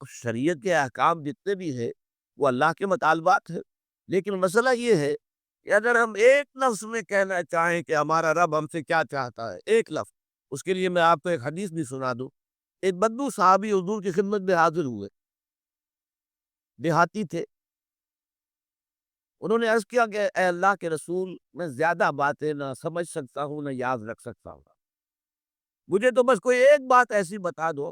شریعت کے احکام جتنے بھی ہیں وہ اللہ کے مطالبات ہیں، لیکن مسئلہ یہ ہے کہ اگر ہم ایک لفظ میں کہنا چاہیں کہ ہمارا رب ہم سے کیا چاہتا ہے، ایک لفظ، اس کے لیے میں آپ کو ایک حدیث بھی سنا دوں۔ ایک بدو صحابی حضور کی خدمت میں حاضر ہوئے، دیہاتی تھے۔ انہوں نے عرض کیا کہ اے اللہ کے رسول، میں زیادہ باتیں نہ سمجھ سکتا ہوں نہ یاد رکھ سکتا ہوں، مجھے تو بس کوئی ایک بات ایسی بتا دو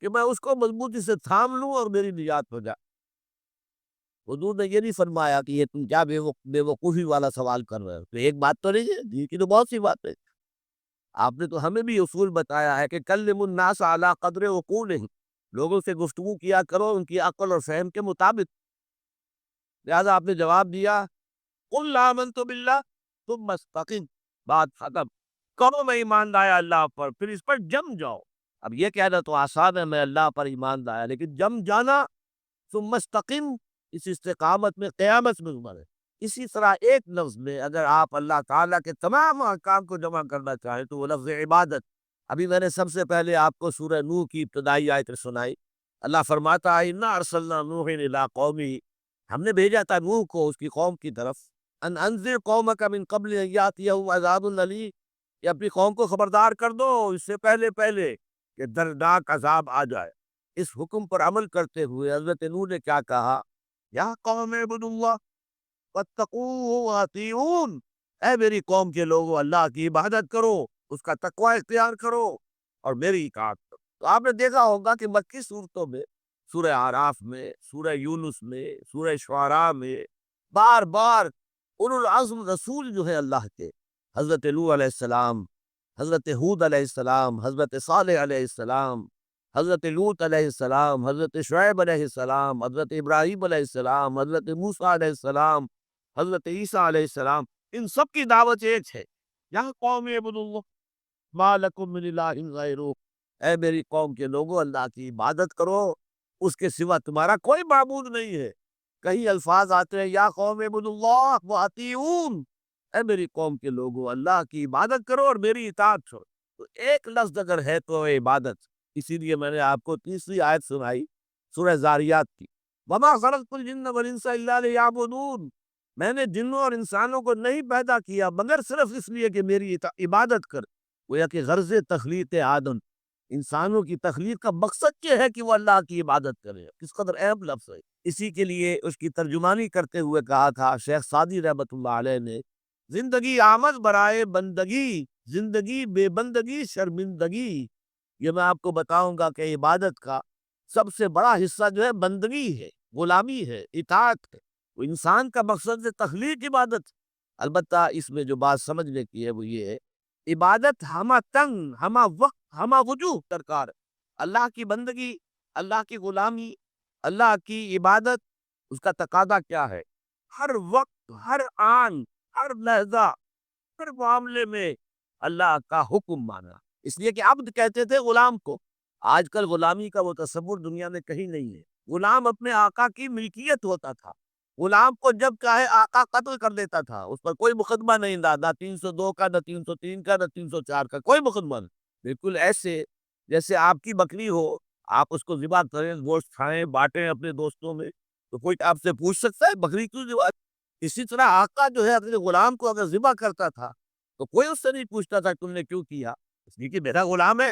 کہ میں اس کو مضبوطی سے تھام لوں اور میری نجات ہو جائے۔ حضور نے یہ نہیں فرمایا کہ یہ تم کیا بے وقوفی والا سوال کر رہے ہو، تو ایک بات تو نہیں ہے، دین کی تو بہت سی باتیں۔ آپ نے تو ہمیں بھی اصول بتایا ہے کہ کلم الناس علی قدر عقولہم، لوگوں سے گفتگو کیا کرو ان کی عقل اور فہم کے مطابق۔ لہذا آپ نے جواب دیا قل آمنت باللہ ثم استقم، بات ختم، کہو میں ایمان لایا اللہ پر، پھر اس پر جم جاؤ۔ اب یہ کہنا تو آسان ہے میں اللہ پر ایمان لایا، لیکن جم جانا، ثم استقم، اس استقامت میں قیامت میں عمر ہے۔ اسی طرح ایک لفظ میں اگر آپ اللہ تعالیٰ کے تمام احکام کو جمع کرنا چاہیں تو وہ لفظ عبادت۔ ابھی میں نے سب سے پہلے آپ کو سورہ نوح کی ابتدائی آیت سنائی۔ اللہ فرماتا ہے انا ارسلنا نوحا الی قومہ، ہم نے بھیجا تھا نوح کو اس کی قوم کی طرف، ان انذر قومک من قبل ان یاتیہم عذاب الیم، کہ اپنی قوم کو خبردار کر دو اس سے پہلے کہ دردناک عذاب آ جائے۔ اس حکم پر عمل کرتے ہوئے حضرت نوح نے کیا کہا؟ یا قوم اعبدوا اللہ واتقوہ واطیعون، اے میری قوم کے لوگوں، اللہ کی عبادت کرو، اس کا تقوی اختیار کرو اور میری اطاعت کرو۔ تو آپ نے دیکھا ہوگا کہ مکی صورتوں میں، سورہ اعراف میں، سورہ یونس میں، سورہ شعراء میں، بار بار اولو العزم رسول جو ہے اللہ کے، حضرت نوح علیہ السلام، حضرت ہود علیہ السلام، حضرت صالح علیہ السلام، حضرت لوط علیہ السلام، حضرت شعیب علیہ السلام، حضرت ابراہیم علیہ السلام، حضرت موسیٰ علیہ السلام، حضرت عیسیٰ علیہ السلام، ان سب کی دعوت ایک ہے، یا قوم اعبدوا اللہ ما لکم من الہ غیرہ، اے میری قوم کے لوگوں، اللہ کی عبادت کرو، اس کے سوا تمہارا کوئی معبود نہیں ہے۔ کئی الفاظ آتے ہیں یا قوم اعبدوا اللہ واطیعون، اے میری قوم کے لوگوں، اللہ کی عبادت کرو اور میری اطاعت کرو۔ تو ایک لفظ اگر ہے تو عبادت، اسی لیے میں نے آپ کو تیسری آیت سنائی سورہ زاریات کی، وما خلقت الجن والانس الا لیعبدون، میں نے جنوں اور انسانوں کو نہیں پیدا کیا مگر صرف اس لیے کہ میری عبادت کر۔ گویا کہ غرض تخلیق آدم، انسانوں کی تخلیق کا مقصد یہ ہے کہ وہ اللہ کی عبادت کرے۔ کس قدر اہم لفظ ہے۔ اسی کے لیے اس کی ترجمانی کرتے ہوئے کہا تھا شیخ سعدی رحمۃ اللہ علیہ نے، زندگی آمد برائے بندگی، زندگی بے بندگی شرمندگی۔ یہ میں آپ کو بتاؤں گا کہ عبادت کا سب سے بڑا حصہ جو ہے بندگی ہے، غلامی ہے، اطاعت ہے۔ وہ انسان کا مقصد ہے تخلیق عبادت۔ البتہ اس میں جو بات سمجھنے کی ہے وہ یہ ہے، عبادت ہمہ تنگ، ہمہ وقت، ہمہ وجوہ درکار ہے۔ اللہ کی بندگی، اللہ کی غلامی، اللہ کی عبادت، اس کا تقاضا کیا ہے؟ ہر وقت، ہر آن، ہر لحظہ، ہر معاملے میں اللہ کا حکم مانا۔ اس لیے کہ عبد کہتے تھے غلام کو۔ آج کل غلامی کا وہ تصور دنیا میں کہیں نہیں ہے۔ غلام اپنے آقا کی ملکیت ہوتا تھا، غلام کو جب چاہے آقا قتل کر دیتا تھا، اس پر کوئی مقدمہ نہیں تھا، نہ 302 کا، نہ 303 کا، نہ 304 کا، کوئی مقدمہ نہیں۔ بالکل ایسے جیسے آپ کی بکری ہو، آپ اس کو ذبح کریں، گوشت کھائیں، بانٹیں اپنے دوستوں میں، تو کوئی آپ سے پوچھ سکتا ہے بکری کیوں ذبح؟ اسی طرح آقا جو ہے اپنے غلام کو اگر ذبح کرتا تھا تو کوئی اس سے نہیں پوچھتا تھا تم نے کیوں کیا، اس لیے کہ میرا غلام ہے،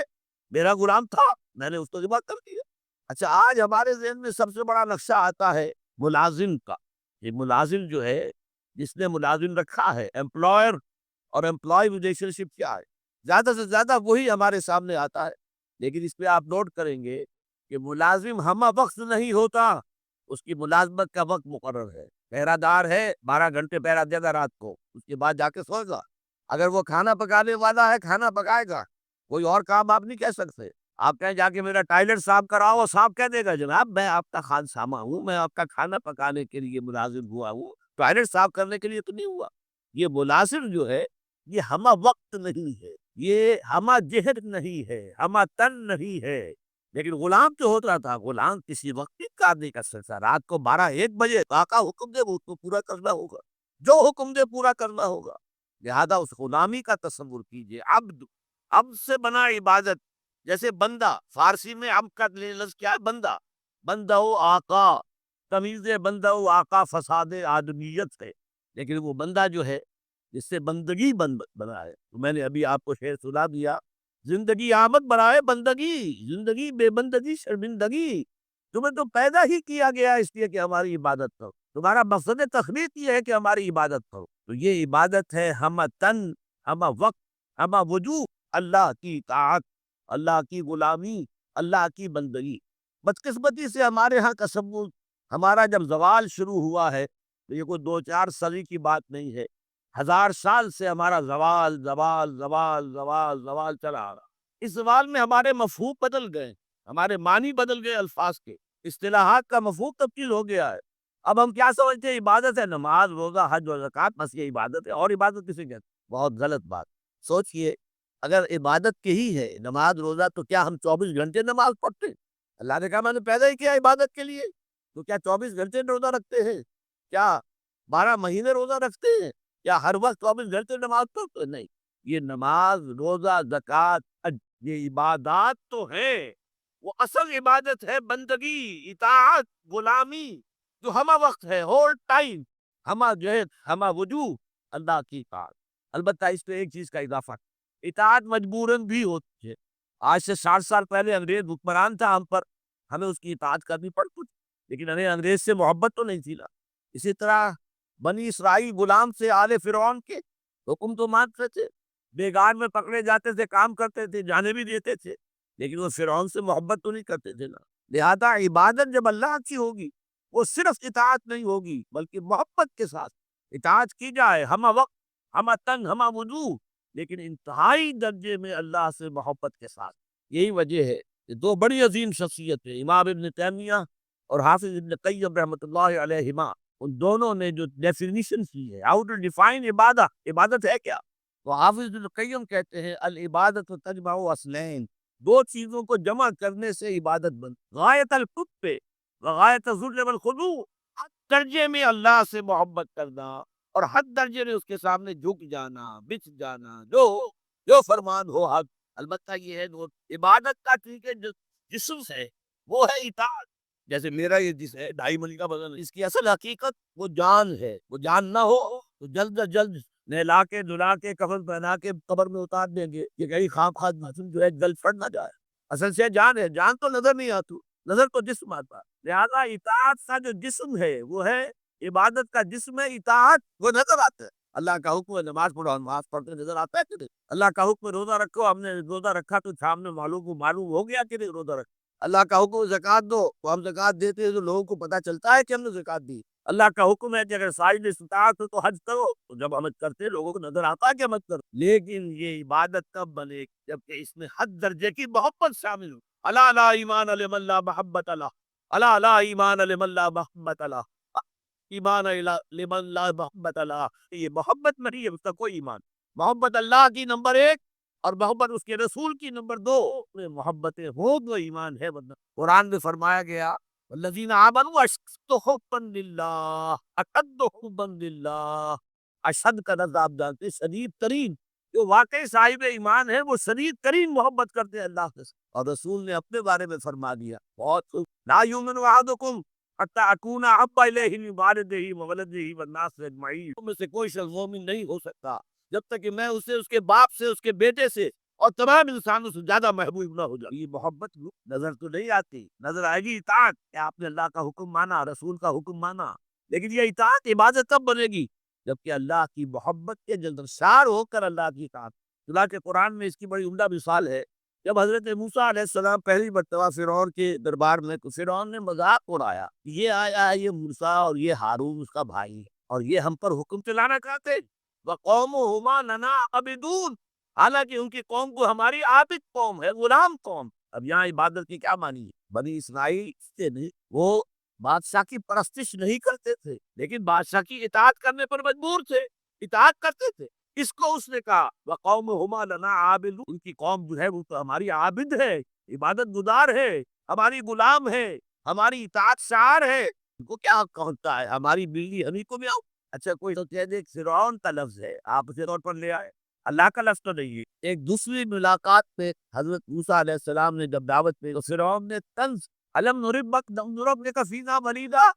میرا غلام تھا، میں نے اس کو ذبح کر دیا۔ اچھا، آج ہمارے ذہن میں سب سے بڑا نقشہ آتا ہے ملازم کا۔ یہ ملازم جو ہے، جس نے ملازم رکھا ہے، امپلائر اور امپلائی ریلیشن شپ کیا ہے، زیادہ سے زیادہ وہی ہمارے سامنے آتا ہے۔ لیکن اس پہ آپ نوٹ کریں گے کہ ملازم ہمہ وقت نہیں ہوتا، اس کی ملازمت کا وقت مقرر ہے۔ پہرہ دار ہے، 12 گھنٹے پہرہ دے گا رات کو، اس کے بعد جا کے سوئے گا۔ اگر وہ کھانا پکانے والا ہے، کھانا پکائے گا، کوئی اور کام آپ نہیں کہہ سکتے۔ آپ کہیں جا کے میرا ٹائلٹ صاف کراؤ، وہ صاف کہہ دے گا جناب میں آپ کا خانسامہ ہوں، میں آپ کا کھانا پکانے کے لیے ملازم ہوا ہوں، ٹائلٹ صاف کرنے کے لیے تو نہیں ہوا۔ یہ ملازم جو ہے یہ ہمہ وقت نہیں ہے، یہ ہمہ جہد نہیں ہے، ہمہ تن نہیں ہے۔ لیکن غلام جو ہوتا تھا، غلام کسی وقت بھی کام نہیں کر سکتا۔ رات کو 12-1 بجے آقا حکم دے وہ اس کو پورا کرنا ہوگا، جو حکم دے پورا کرنا ہوگا۔ لہذا اس غلامی کا تصور کیجئے۔ عبد سے بنا عبادت، جیسے بندہ، فارسی میں عبد کا لفظ کیا ہے؟ بندہ۔ بندہ و آقا، تمیز بندہ و آقا فساد آدمیت ہے۔ لیکن وہ بندہ جو ہے جس سے بندگی بنا ہے، تو میں نے ابھی آپ کو شعر سنا دیا، زندگی آمد برائے بندگی، زندگی بے بندگی شرمندگی، تمہیں تو پیدا ہی کیا گیا اس لیے کہ ہماری عبادت کرو، تمہارا مقصد تخلیق یہ ہے کہ ہماری عبادت کرو۔ تو یہ عبادت ہے ہمہ تن، ہمہ وقت، ہمہ وجوہ، اللہ کی اطاعت، اللہ کی غلامی، اللہ کی بندگی۔ بدقسمتی سے ہمارے ہاں تصور، ہمارا جب زوال شروع ہوا ہے تو یہ کوئی دو چار صدی کی بات نہیں ہے، 1000 سال سے ہمارا زوال زوال زوال زوال زوال چلا آ رہا۔ اس زوال میں ہمارے مفہوم بدل گئے، ہمارے معنی بدل گئے، الفاظ کے اصطلاحات کا مفہوم تبدیل ہو گیا ہے۔ اب ہم کیا سمجھتے ہیں عبادت ہے نماز روزہ حج و زکوٰۃ، بس یہ عبادت ہے، اور عبادت کسے کہتے ہیں؟ بہت غلط بات۔ سوچئے، اگر عبادت کے ہی ہے نماز روزہ، تو کیا ہم 24 گھنٹے نماز پڑھتے ہیں؟ اللہ نے کہا میں نے پیدا ہی کیا عبادت کے لیے، تو کیا 24 گھنٹے روزہ رکھتے ہیں؟ کیا 12 مہینے روزہ رکھتے ہیں؟ کیا ہر وقت 24 گھنٹے نماز پڑھتے ہیں؟ نہیں، یہ نماز روزہ زکوٰۃ حج یہ عبادات تو ہے، وہ اصل عبادت ہے بندگی، اطاعت، غلامی، جو ہمہ وقت ہے، ہول ٹائم، ہمہ جہد، ہمہ وجوہ، اللہ کی اطاعت۔ البتہ اس میں ایک چیز کا اضافہ، اطاعت مجبوراً بھی ہوتی ہے۔ آج سے 60 سال پہلے انگریز حکمران تھا ہم پر، ہمیں اس کی اطاعت کرنی پڑتی تھی، لیکن ہمیں انگریز سے محبت تو نہیں تھی نا۔ اسی طرح بنی اسرائیل غلام سے آل فرعون کے حکم تو مانتے تھے، بیگار میں پکڑے جاتے تھے، کام کرتے تھے، جانے بھی دیتے تھے، لیکن وہ فرعون سے محبت تو نہیں کرتے تھے نا۔ لہذا عبادت جب اللہ کی ہوگی، وہ صرف اطاعت نہیں ہوگی بلکہ محبت کے ساتھ اطاعت کی جائے، ہمہ وقت، ہمہ تن، ہمہ وجوہ، لیکن انتہائی درجے میں اللہ سے محبت کے ساتھ۔ یہی وجہ ہے کہ دو بڑی عظیم شخصیت ہیں، امام ابن تیمیہ اور حافظ ابن قیم رحمۃ اللہ علیہما، ان دونوں نے جو ڈیفینیشن کی ہے، ہاؤ ٹو ڈیفائن عبادت ہے کیا؟ تو حافظ ابن قیم کہتے ہیں العبادت تجمع اصلین، دو چیزوں کو جمع کرنے سے عبادت غایت الحب پہ غایت الذل والخضوع، حد درجے میں اللہ سے محبت کرنا اور حد درجے میں اس کے سامنے جھک جانا، بچ جانا، جو فرمان ہو حق۔ البتہ یہ ہے جو عبادت کا ٹھیک ہے جو جسم ہے وہ ہے اطاعت، جیسے میرا یہ جسم ہے 2.5 من کا وزن، اس کی اصل حقیقت وہ جان ہے، وہ جان نہ ہو تو جلد از جلد نہلا کے دھلا کے کفن پہنا کے قبر میں اتار دیں گے کہ کہیں خام خواہ جسم جو ہے جل پھٹ نہ جائے۔ اصل سے جان ہے، جان تو نظر نہیں آتی، نظر تو جسم آتا، لہذا اطاعت کا جو جسم ہے وہ ہے عبادت کا جسم ہے، اطاعت وہ نظر آتا ہے۔ اللہ کا حکم ہے نماز پڑھو، ہم نماز پڑھتے نظر آتا ہے کہ نہیں؟ اللہ کا حکم ہے روزہ رکھو، ہم نے روزہ رکھا تو سامنے معلوم ہو گیا کہ نہیں روزہ رکھا۔ اللہ کا حکم ہے زکوٰۃ دو، تو ہم زکوٰۃ دیتے ہیں تو لوگوں کو پتہ چلتا ہے کہ ہم نے زکوٰۃ دی۔ اللہ کا حکم ہے کہ اگر سائل استطاعت ہو تو حج کرو، تو جب ہم حج کرتے ہیں لوگوں کو نظر آتا ہے کہ ہم حج کرو، لیکن یہ عبادت تب بنے جبکہ اس میں حد درجے کی محبت شامل ہو۔ الا لا ایمان لمن لا محبت لا، الا لا ایمان لمن لا محبت لا، ایمان لمن لا محبت لا، یہ محبت نہیں ہے، اس کا کوئی ایمان۔ محبت اللہ کی نمبر 1 اور محبت اس کے رسول کی نمبر 2، میں محبتیں ہو تو ایمان ہے، ورنہ قرآن میں فرمایا گیا والذین آمنوا اشد حبا للہ، اشد حبا للہ، اشد کا لفظ آپ جانتے ہیں شدید ترین، جو واقعی صاحب ایمان ہے وہ شدید ترین محبت کرتے ہیں اللہ کے ساتھ۔ اور رسول نے اپنے بارے میں فرما دیا بہت خوب، لا یؤمن احدکم حتی اکون احب الیہ من والدہ وولدہ والناس اجمعین، تم میں سے کوئی شخص مومن نہیں ہو سکتا جب تک کہ میں اسے اس کے باپ سے، اس کے بیٹے سے اور تمام انسانوں سے زیادہ محبوب نہ ہو جائے۔ یہ محبت نظر تو نہیں آتی، نظر آئے گی اطاعت کہ آپ نے اللہ کا حکم مانا، رسول کا حکم مانا، لیکن یہ اطاعت عبادت تب بنے گی جبکہ اللہ کی محبت کے جلدشار ہو کر اللہ کی اطاعت۔ چنانچہ قرآن میں اس کی بڑی عمدہ مثال ہے، جب حضرت موسیٰ علیہ السلام پہلی مرتبہ فرعون کے دربار میں، تو فرعون نے مذاق اڑایا، یہ آیا ہے یہ موسیٰ اور یہ ہارون اس کا بھائی ہے، اور یہ ہم پر حکم چلانا چاہتے، وَقَوْمُهُمَا لَنَا عَابِدُونَ، حالانکہ ان کی قوم کو ہماری عابد قوم ہے، غلام قوم۔ اب یہاں عبادت کی کیا معنی ہے؟ بنی اسرائیل سے نہیں، وہ بادشاہ کی پرستش نہیں کرتے تھے لیکن بادشاہ کی اطاعت کرنے پر مجبور تھے، اطاعت کرتے تھے۔ اس کو اس نے کہا وَقَوْمُهُمَا لَنَا عَابِدُونَ، ان کی قوم جو ہے وہ تو ہماری عابد ہے، عبادت گزار ہے، ہماری غلام ہے، ہماری اطاعت شعار ہے، ان کو کیا ہوتا ہے ہماری بلی ہمیں کو بھی آؤ۔ اچھا کوئی تو کہہ دے فرعون کا لفظ ہے، آپ اسے طور پر لے آئے، اللہ کا لفظ تو نہیں ہے۔ ایک دوسری ملاقات میں حضرت موسیٰ علیہ السلام نے جب دعوت میں، تو فرعون نے طنز الم نربک نربک فینا ولیدا،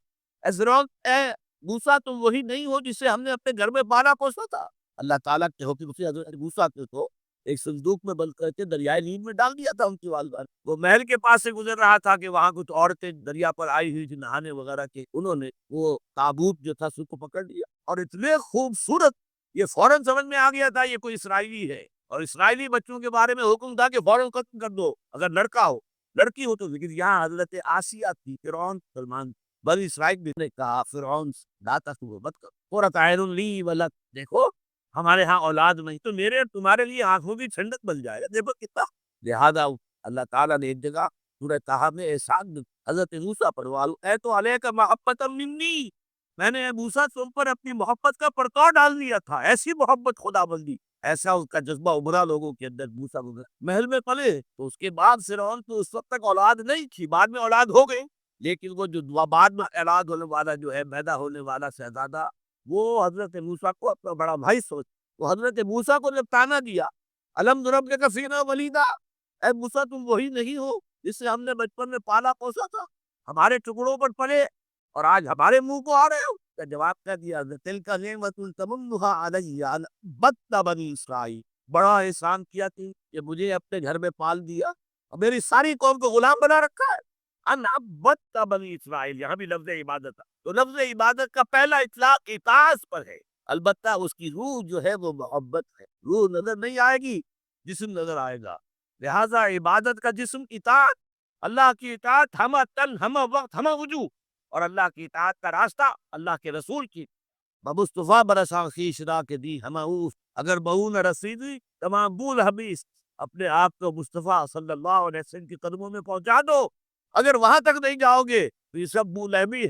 اے فرعون، اے موسیٰ تم وہی نہیں ہو جسے ہم نے اپنے گھر میں پالا پوسا تھا؟ اللہ تعالیٰ کے حکم سے حضرت موسیٰ کو ایک صندوق میں بند کر کے دریائے نیل میں ڈال دیا تھا ان کی والدہ نے۔ وہ محل کے پاس سے گزر رہا تھا کہ وہاں کچھ عورتیں دریا پر آئی ہوئی تھی نہانے وغیرہ کے، انہوں نے وہ تابوت جو تھا اس کو پکڑ لیا، اور اتنے خوبصورت، یہ فوراً سمجھ میں آ گیا تھا یہ کوئی اسرائیلی ہے، اور اسرائیلی بچوں کے بارے میں حکم تھا کہ فوراً قتل کر دو اگر لڑکا ہو، لڑکی ہو تو۔ لیکن یہاں حضرت آسیہ تھی، فرعون سلمان بنی اسرائیل نے کہا فرعون لا تقتلوا، مت کرو، قرۃ اعین لی ولک، دیکھو ہمارے ہاں اولاد نہیں تو میرے اور تمہارے لیے آنکھوں کی ٹھنڈک بن جائے گا، دیکھو کتنا۔ لہذا اللہ تعالیٰ نے ایک جگہ سورہ طٰہٰ میں احسان حضرت موسیٰ پر اے تو علیک محبۃ منی، میں نے موسیٰ تم پر اپنی محبت کا پرتو ڈال دیا تھا، ایسی محبت خدا بندی، ایسا اس کا جذبہ ابھرا لوگوں کے اندر۔ موسیٰ کو محل میں پلے تو اس کے بعد فرعون تو اس وقت تک اولاد نہیں تھی، بعد میں اولاد ہو گئی، لیکن وہ جو بعد میں اولاد ہونے والا جو ہے پیدا ہونے والا شہزادہ، وہ حضرت موسیٰ کو اپنا بڑا بھائی سوچ، وہ حضرت موسیٰ کو جب تانا دیا الم نربک فینا ولیدا، اے موسیٰ تم وہی نہیں ہو جس سے ہم نے بچپن میں پالا پوسا تھا، ہمارے ٹکڑوں پر پلے اور آج ہمارے منہ کو آ رہے ہو؟ کا جواب کہہ دیا تلک نعمت تمنھا علی ان عبدت بنی اسرائیل، بڑا احسان کیا تھی کہ مجھے اپنے گھر میں پال دیا اور میری ساری قوم کو غلام بنا رکھا ہے۔ ان عبدت بنی اسرائیل، یہاں بھی لفظ عبادت ہے، تو لفظ عبادت کا پہلا اطلاق اطاعت پر ہے، البتہ اس کی روح جو ہے وہ محبت ہے، روح نظر نہیں آئے گی، جسم نظر آئے گا، لہذا عبادت کا جسم اطاعت، اللہ کی اطاعت ہمہ تن ہمہ وقت ہمہ وجوہ، اور اللہ کی اطاعت کا راستہ اللہ کے رسول کی مصطفیٰ برساں خیش را کے دی ہمہ اوف، اگر بہو نہ رسیدی تمام بول حبیث، اپنے آپ کو مصطفیٰ صلی اللہ علیہ وسلم کے قدموں میں پہنچا دو، اگر وہاں تک نہیں جاؤ گے تو یہ سب بول حبی ہے۔